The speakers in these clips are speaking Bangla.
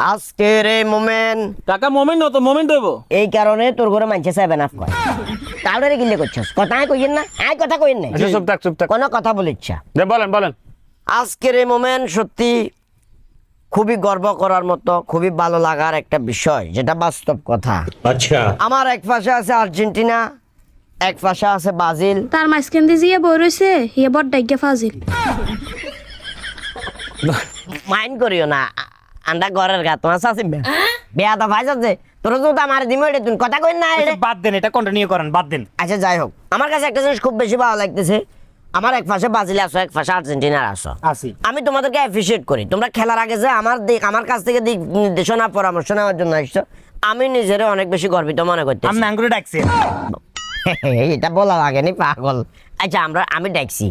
আজকের এই মোমেন্ট কাকা মোমেন্ট না তো মোমেন্ট হইব এই কারণে তোর ঘরে মানছে 7 কয় তাহলে গিলে করছস কথাই কইেন না আই কথা কইেন না আচ্ছা চুপ থাক কোন কথা বলে ইচ্ছা বলেন আজকের এই মোমেন্ট সত্যি খুবই গর্ব করার মতো খুবই ভালো লাগার একটা বিষয় যেটা বাস্তব কথা আচ্ছা আমার এক পাশে আছে আর্জেন্টিনা এক পাশে আছে ব্রাজিল তার মাঝখান দিয়ে জিয়া বই রয়েছে হিয়া বড় ডাইগা ফাজিল মাইন্ড করিও না আন্ডা ঘরের গা তোমার শাসি বেয়া দা ভাই যাচ্ছে তোর তো আমার দিমে এটা তুই কথা কই না এটা বাদ দেন এটা কন্টিনিউ করেন বাদ দেন আচ্ছা যাই হোক আমার কাছে একটা জিনিস খুব বেশি ভালো লাগতেছে আমার এক পাশে ব্রাজিল আসো এক পাশে আর্জেন্টিনার আসো আসি আমি তোমাদেরকে অ্যাপ্রিশিয়েট করি তোমরা খেলার আগে যে আমার কাছ থেকে দিক নির্দেশনা পরামর্শ নেওয়ার জন্য আসছো আমি নিজেরে অনেক বেশি গর্বিত মনে করতেছি আমি আঙ্গুরে ডাকছি এটা বলা লাগেনি পাগল আচ্ছা আমি ডাকছি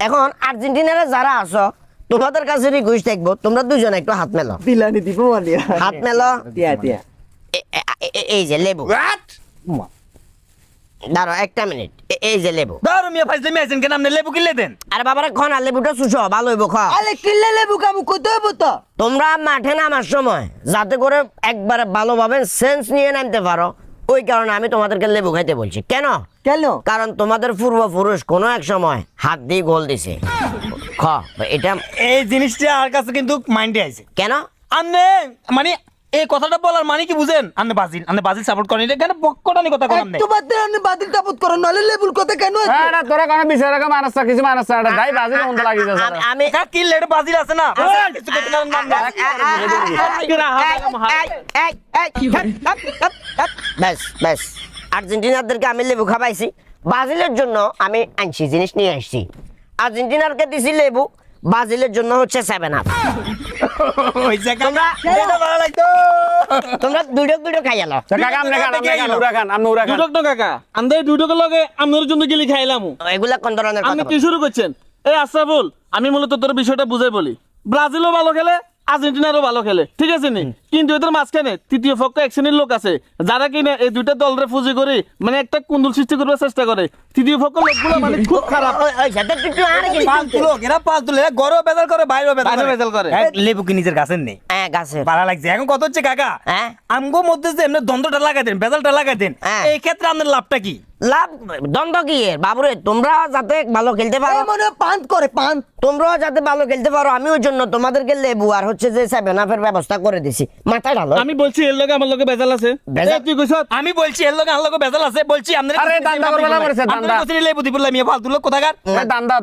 এখন আর্জেন্টিনারে যারা আসো তোমাদের কাছে রিকোয়েস্ট থাকবো তোমরা দুজন একটু হাত মেলো দিলানি দিব মালিয়া হাত মেলো দিয়া দিয়া এই যে লেবু দাঁড়ো একটা মিনিট এই যে লেবু দারু মিয়া ফাইজলে আছেন কেন আপনি লেবু কিনলে দেন আরে বাবারে খন আর লেবুটা চুষো ভালো হইব খা আলে কিল্লে লেবু কামু কইতে হইব তো তোমরা মাঠে নামার সময় যাতে করে একবারে ভালোভাবে সেন্স নিয়ে নামতে পারো ওই কারণে আমি তোমাদেরকে লেবু খাইতে বলছি কেন কেন কারণ তোমাদের পূর্বপুরুষ কোনো এক সময় হাত দিয়ে গোল দিছে খ এটা এই জিনিসটা আর কাছে কিন্তু মাইন্ডে আইছে কেন আপনি মানে এই কথাটা বলার মানে কি বুঝেন আপনি বাজিল সাপোর্ট করেন এটা কেন বক্কটানি কথা করেন আপনি একটু বাদ দেন আপনি বাতিল তাপত করেন নলে লেবুর কথা কেন আছে হ্যাঁ তোরা কানে বিচারে কা মানসা কিছু মানসা এটা গাই বাজি মন লাগি যাচ্ছে আমি কা কি লেট বাজিল আছে না কিছু করতে পারেন না ব্যাস আর্জেন্টিনারদেরকে আমি লেবু খাবাইছি ব্রাজিলের জন্য আমি আনছি জিনিস নিয়ে আসছি আর্জেন্টিনারকে দিছি লেবু ব্রাজিলের জন্য হচ্ছে 7 আপ ওই জায়গা এটা ভালো লাগতো তোমরা দুটো খাইয়ালো কাকা আমনে খান উড়া খান দুটক তো কাকা আমদের দুটকের লগে আমনের জন্য গিলি খাইলাম এগুলা কোন ধরনের আপনি কথা কি শুরু করছেন এই আশরাফুল আমি মূলত তোর বিষয়টা বুঝাই বলি ব্রাজিলও ভালো খেলে আর্জেন্টিনারও ভালো খেলে ঠিক আছে নি কিন্তু এদের মাঝখানে তৃতীয় পক্ষ এক শ্রেণীর লোক আছে যারা কিনা এই দুইটা দলরে ফুজি করে মানে একটা কুন্দল সৃষ্টি করবার চেষ্টা করে তৃতীয় পক্ষ লোকগুলো মানে খুব খারাপ ওই সাথে একটু আর কি ফালতু লোক এরা ফালতু লোক গরো বেজাল করে বাইরেও বাইরে বেজাল করে। লেবু কি নিজের গাছের নেই হ্যাঁ গাছে ভালো লাগছে এখন কত হচ্ছে কাকা হ্যাঁ আমগো মধ্যে যে এমনি দ্বন্দ্বটা লাগাই দেন বেজালটা লাগাই দেন হ্যাঁ। এই ক্ষেত্রে আপনার লাভটা কি লাভ দ্বন্দ্ব কি এর বাবুরে তোমরা যাতে ভালো খেলতে পারো এই মনে পান করে পান তোমরাও যাতে ভালো খেলতে পারো আমি ওই জন্য তোমাদেরকে লেবু আর হচ্ছে যে 7 আপের ব্যবস্থা করে দিছি মাথায় ঢালো আমি বলছি এর লগে আমার লগে বেজাল আছে বেজাল? এই তুই কইছ আমি বলছি এর লগে আল্লাহ বেজাল আছে বলছি আপনার আরে দান্দা করবেলা করেছে, দান্দা। লেবু দিব মিয়া ফালতু লোক কোথাকার দান্দা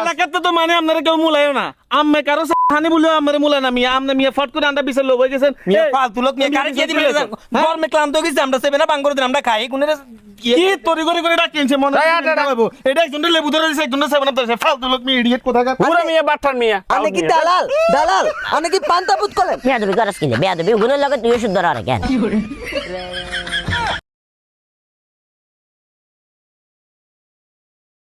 এলাকাতে তো মানে আপনারা কেউ মূলায়ও না আম্মে কারো হানি বলেও আমার মূলায় না মিয়া আমনে মিয়া ফট করে আন্ডা বিছে লোক হয়ে গেছেন মিয়া ফালতু লোক মিয়া কারে দিয়ে দিবেন গরমে ক্লান্ত হয়ে গেছে আমরা সেবে না বাং করে দিন আমরা খাই কোন কি তরি করে ডাকিনছে মনে এটা একজন লেবু ধরে দিছে একজন 7 আপ ধরেছে ফালতু লোক মিয়া ইডিয়েট কোথাকার পুরা মিয়া বাট্টার মিয়া আনে কি দালাল আনে কি পান তাপত করেন বেয়াদবি করস কিলে বেয়াদবি গুণের লগে তুই শুদ্ধ রে কেন